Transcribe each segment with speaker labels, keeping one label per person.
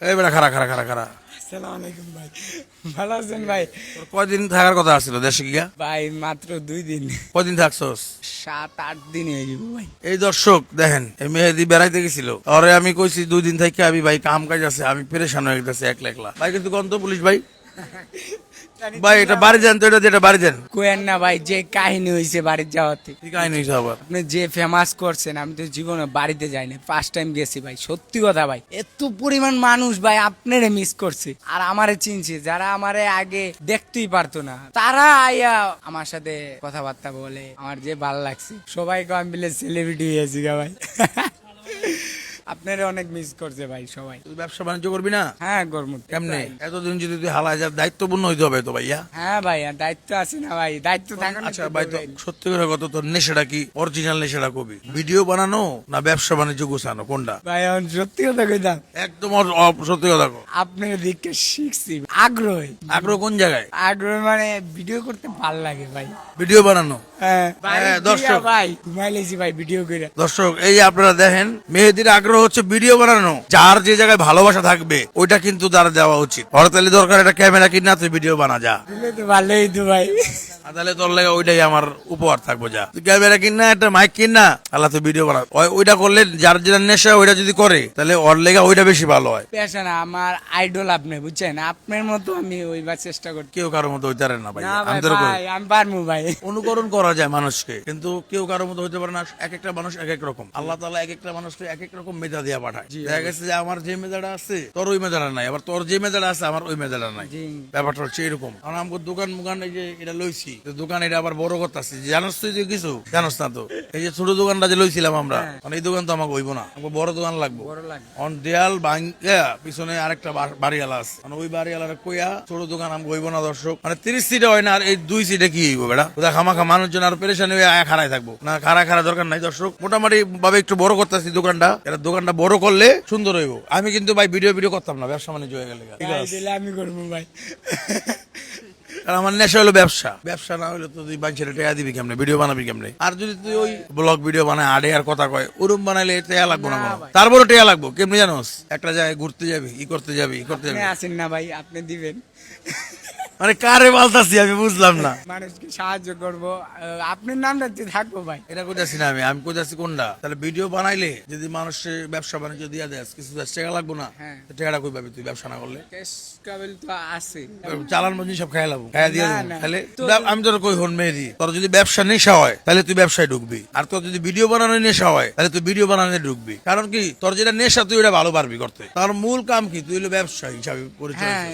Speaker 1: এই বেটা খারা খারা খারা খারা
Speaker 2: আসসালামু আলাইকুম ভাই, ভালো আছেন ভাই?
Speaker 1: তোর কয়দিন থাকার কথা আসছিল দেশে গিয়া?
Speaker 2: ভাই মাত্র 2 দিন,
Speaker 1: কয়দিন থাকছস?
Speaker 2: 7-8 দিন হয়ে যাবো ভাই।
Speaker 1: এই দর্শক দেখেন, এই মেহেদি বেড়াইতে গেছিল, আরে আমি কইছি 2 দিন থেকে আমি ভাই কাম কাজ আছে, আমি পেরেশান হয়ে গেছি একলা একলা। ভাই কিন্তু গন্ত পুলিশ ভাই, ভাই এটা বাড়ি যান তো, এটা বাড়ি যান।
Speaker 2: কোয়েন না ভাই, যে কাহিনী হয়েছে বাড়ির যাওয়াতে,
Speaker 1: কি কাহিনী হয়েছে আবার?
Speaker 2: আপনি যে ফেমাস করছেন, আমি তো জীবনে বাড়িতে যাইনি, ফার্স্ট টাইম গেছি ভাই। সত্যি কথা ভাই, এত পরিমাণ মানুষ ভাই আপনারে মিস করছে আর আমারে চিনছে, যারা আমারে আগে দেখতেই পারতো না তারা আইয়া আমার সাথে কথাবার্তা বলে, আমার যে ভালো লাগছে। সবাইকে আমি বলে সেলিব্রিটি হয়েছি গা ভাই। আপনারে অনেক মিস করছে ভাই সবাই।
Speaker 1: তুই ব্যবসা বাণিজ্য করবি না?
Speaker 2: হ্যাঁ গরম
Speaker 1: কেমনে এতদিন যদি তুই হালা যা দায়িত্বপূর্ণ হইতে হবে তো ভাইয়া।
Speaker 2: হ্যাঁ ভাই, দায়িত্ব আছে না ভাই, দায়িত্ব থাকা।
Speaker 1: আচ্ছা ভাই, তো সত্যি করে কত তোর নেশাটা কি, অরিজিনাল নেশাটা কবি? ভিডিও বানানো না ব্যবসা বাণিজ্য গোছানো, কোনটা?
Speaker 2: ভাই আমি সত্যি কথা কইতাম,
Speaker 1: একদম সত্যি কথা কো।
Speaker 2: আপনার দিকে শিখছি আগ্রহী।
Speaker 1: আগ্রহ কোন জায়গায়?
Speaker 2: আগ্রহ মানে ভিডিও করতে ভাল লাগে ভাই।
Speaker 1: ভিডিও বানানো।
Speaker 2: হ্যাঁ
Speaker 1: দর্শক।
Speaker 2: ভাই ঘুমাই লেছি ভাই ভিডিও করে।
Speaker 1: দর্শক এই যে আপনারা দেখেন, মেহেদির আগ্রহ হচ্ছে ভিডিও বানানো। যার যে জায়গায় ভালোবাসা থাকবে ওইটা কিন্তু তার দেওয়া উচিত। হরতালি দরকার একটা ক্যামেরা কিনা, তুই ভিডিও বানা যা।
Speaker 2: দিলে তো ভালোই তো ভাই।
Speaker 1: তাহলে তোর লেগে ওইটাই আমার উপহার থাকবো, যা। তুই ক্যামেরা কিনা, একটা মাইক কিনা, আল্লাহ তুই ভিডিও বানা। ওইটা করলে যার যেটা নেশা ওইটা যদি করে তাহলে ওর লেগে ওইটা বেশি ভালো হয়।
Speaker 2: পেশা না, আমার আইডল আপনি, বুঝছেন? আপনার মতো আমি ওইবার চেষ্টা করছি।
Speaker 1: কেউ কারোর মতো হইতে পারে না ভাই,
Speaker 2: না
Speaker 1: আমি
Speaker 2: ভাই,
Speaker 1: তোর
Speaker 2: ভাই আমি পারবো ভাই।
Speaker 1: অনুকরণ করা যায় মানুষকে, কিন্তু কেউ কারোর মতো হইতে পারে না। এক একটা মানুষ এক এক রকম, আল্লাহ তাআলা এক একটা মানুষকে এক এক রকম মেধা দিয়া পাঠায়। দেখা গেছে যে আমার যে মেধাটা আছে তোর ওই মেধাটা নাই, আবার তোর যে মেধাটা আছে আমার ওই মেধাটা নাই।
Speaker 2: জি।
Speaker 1: ব্যাপারটা হচ্ছে এরকম। কারণ আমাকে দোকান মুকান এই যে এটা লইছি, তো দোকান এটা আবার বড় কথা আছে, জানোস তুই যে কিছু জানোস না তো। এই যে ছোট দোকানটা যে লইছিলাম আমরা, মানে এই দোকান তো আমাকে হইব না, আমাকে বড় দোকান লাগবে।
Speaker 2: বড় লাগে।
Speaker 1: অন দেয়াল ভাঙ্গা পিছনে আরেকটা বাড়িওয়ালা আছে, মানে ওই বাড়িওয়ালার কইয়া ছোট দোকান আমাকে হইব না। দর্শক মানে 30 সিটে হয় না, আর এই 2 সিটে কি হইব বেটা? ওটা খামাখা মানুষজন আর পেরেশানি হয়ে খাড়ায় থাকবো না, খাড়া দরকার নাই। দর্শক মোটামুটি ভাবে একটু বড় করতেছি দোকানটা, এটা দোকানটা বড় করলে সুন্দর হইব। আমি কিন্তু ভাই ভিডিও করতাম না, ব্যবসা বাণিজ্য হয়ে গেলে। ঠিক
Speaker 2: ভাই
Speaker 1: আছে,
Speaker 2: দিলে আমি করবো ভাই।
Speaker 1: কারণ আমার নেশা হলো ব্যবসা। ব্যবসা না হলে তো তুই বাঞ্ছের টাকা দিবি কেমনে, ভিডিও বানাবি কেমনে? আর যদি তুই ওই ব্লগ ভিডিও বানায় আড়ে আর কথা কয়, ওরম বানাইলে টেয়া লাগবো না কোনো। তারপরে টেয়া লাগবো কেমনি জানোস? একটা জায়গায় ঘুরতে যাবি, ই করতে যাবি।
Speaker 2: আপনি আছেন না ভাই, আপনি দিবেন।
Speaker 1: মানে কারে বলতাছি আমি বুঝলাম না।
Speaker 2: মানুষকে সাহায্য করবো, আপনার নামটা দিয়ে থাকবো ভাই।
Speaker 1: এটা কইতাছি না আমি কইতাছি কোনটা। তাহলে ভিডিও বানাইলে যদি মানুষের ব্যবসা বাণিজ্য দিয়া দেয়, কিছু টাকা লাগবো না?
Speaker 2: হ্যাঁ।
Speaker 1: টাকাটা কই পাবি তুই ব্যবসা না করলে?
Speaker 2: ক্যাশ কাবিল তো আছে।
Speaker 1: চালান মজুরি সব খাই লাবো, খাইয়া দিয়ে
Speaker 2: না,
Speaker 1: দেবো।
Speaker 2: না।
Speaker 1: তাহলে আমি তোর কই হন মেহেদি, তোর যদি ব্যবসা নেশা হয় তাহলে তুই ব্যবসায় ঢুকবি, আর তোর যদি ভিডিও বানানোর নেশা হয় তাহলে তুই ভিডিও বানানো ঢুকবি। কারণ কি, তোর যেটা নেশা তুই এটা ভালো পারবি করতে। তার মূল কাম কি, তুই হলো ব্যবসা হিসাবে পরিচয়
Speaker 2: হ্যাঁ,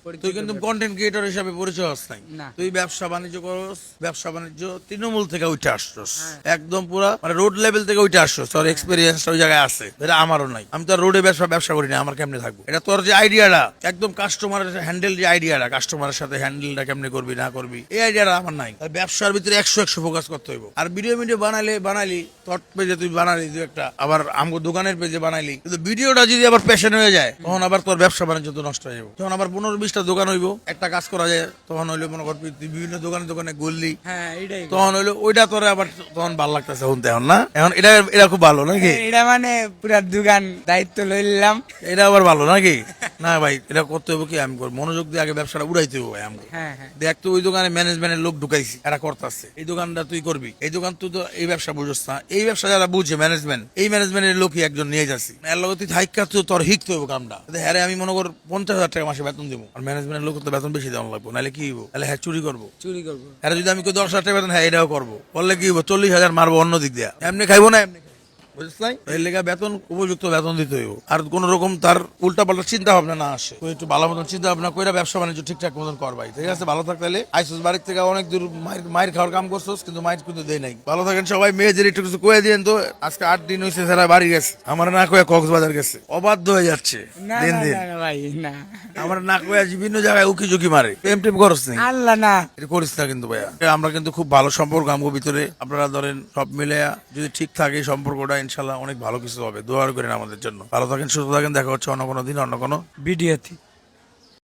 Speaker 1: হচ্ছিস। তুই কিন্তু কন্টেন্ট ক্রিয়েটর হিসাবে পরিচয় হস নাই।
Speaker 2: না।
Speaker 1: তুই ব্যবসা বাণিজ্য করস, ব্যবসা বাণিজ্য তৃণমূল থেকে উঠে আসছস, একদম পুরা মানে রোড লেভেল থেকে উঠে আসছস। তোর এক্সপেরিয়েন্স ওই জায়গায় আছে, এটা আমারও নাই। আমি তো রোডে ব্যবসা করি না, আমার কেমনে থাকবো? এটা তোর যে আইডিয়াটা, একদম কাস্টমারের হ্যান্ডেল যে আইডিয়াটা, কাস্টমারের সাথে হ্যান্ডেলটা কেমনে করবি না করবি, এই আইডিয়াটা আমার নাই। ব্যবসার ভিতরে 100 ফোকাস করতে হইব। আর ভিডিও বানাইলি তোর পেজে তুই বানালি তুই একটা, আবার আমগো দোকানের পেজে বানাইলি, কিন্তু ভিডিওটা যদি আবার প্যাশন হয়ে যায় তখন আবার তোর ব্যবসা বাণিজ্য তো নষ্ট হয়ে যাবে। তখন আবার 15-20টা দোকান হইব, একটা কাজ করা যায় তখন হইলে মনে কর তুই বিভিন্ন দোকানে গড়লি,
Speaker 2: হ্যাঁ এটাই।
Speaker 1: তখন হইলো ওইটা তোর আবার তখন ভালো লাগতেছে শুনতে। এখন না, এখন এটা খুব ভালো নাকি?
Speaker 2: এটা মানে পুরা দোকান দায়িত্ব লইলাম।
Speaker 1: এটা আবার ভালো নাকি? না ভাই, এটা করতে হবে কি, আমি মনোযোগ দিয়ে আগে ব্যবসাটা উড়াইতে হবে ভাই আমাকে।
Speaker 2: হ্যাঁ হ্যাঁ।
Speaker 1: দেখ তো ওই দোকানে ম্যানেজমেন্টের লোক ঢুকাইছি, এরা করতেছে, এই দোকানটা তুই করবি। এই দোকান তুই তো এই ব্যবসা বুঝছ না, এই ব্যবসা যারা বুঝে ম্যানেজমেন্ট, এই ম্যানেজমেন্টের লোকই একজন নিয়ে যাচ্ছি। এর লোক তুই থাইকা তুই তোর হিকতে হবে কামটা। হ্যাঁ আমি মনে কর 50,000 টাকা মাসে বেতন দেবো, আর ম্যানেজমেন্টের লোক তো বেতন বেশি দেওয়া লাগবো, নাহলে কি হইব? তাহলে হ্যাঁ চুরি করবো। আর যদি আমি 10,000 টাকা বেতন, হ্যাঁ এটাও করবো, করলে কি হইব? 40,000 মারবো অন্য দিক দিয়া, এমনি খাইবো না, এমনি বুঝছ নাই? এর লেগে বেতন উপযুক্ত বেতন দিতে হইব। আর কোন রকম তার উল্টা পাল্টা চিন্তা ভাবনা না আসে। তুই একটু ভালো মতন চিন্তা ভাবনা করে ব্যবসা বাণিজ্য ঠিকঠাক মতন কর ভাই, ঠিক আছে? ভালো থাকতে আইসোস বাড়ির থেকে অনেক দূর, মায়ের খাওয়ার কাম করছোস, কিন্তু মায়ের কিন্তু দেয় নাই। ভালো থাকেন সবাই। মেয়েদের একটু কিছু কয়ে দিন তো, আজকে 8 দিন হয়েছে সারা বাড়ি গেছে, আমার না কয়ে কক্সবাজার গেছে, অবাধ্য হয়ে যাচ্ছে
Speaker 2: না
Speaker 1: দিন
Speaker 2: না
Speaker 1: দিন।
Speaker 2: না ভাই না,
Speaker 1: আমার না কয়ে বিভিন্ন জায়গায় উকি ঝুঁকি মারে, প্রেম টেম করস নেই,
Speaker 2: আল্লাহ না।
Speaker 1: এটা করিস না কিন্তু ভাইয়া। আমরা কিন্তু খুব ভালো সম্পর্ক আমগো ভিতরে, আপনারা ধরেন সব মিলে যদি ঠিক থাকে এই সম্পর্কটা, ইনশাল্লাহ অনেক ভালো কিছু হবে। দোয়া করেন আমাদের জন্য। ভালো থাকেন, সুস্থ থাকেন, দেখা হচ্ছে অন্য কোনো দিন অন্য কোনো
Speaker 2: ভিডিওতে।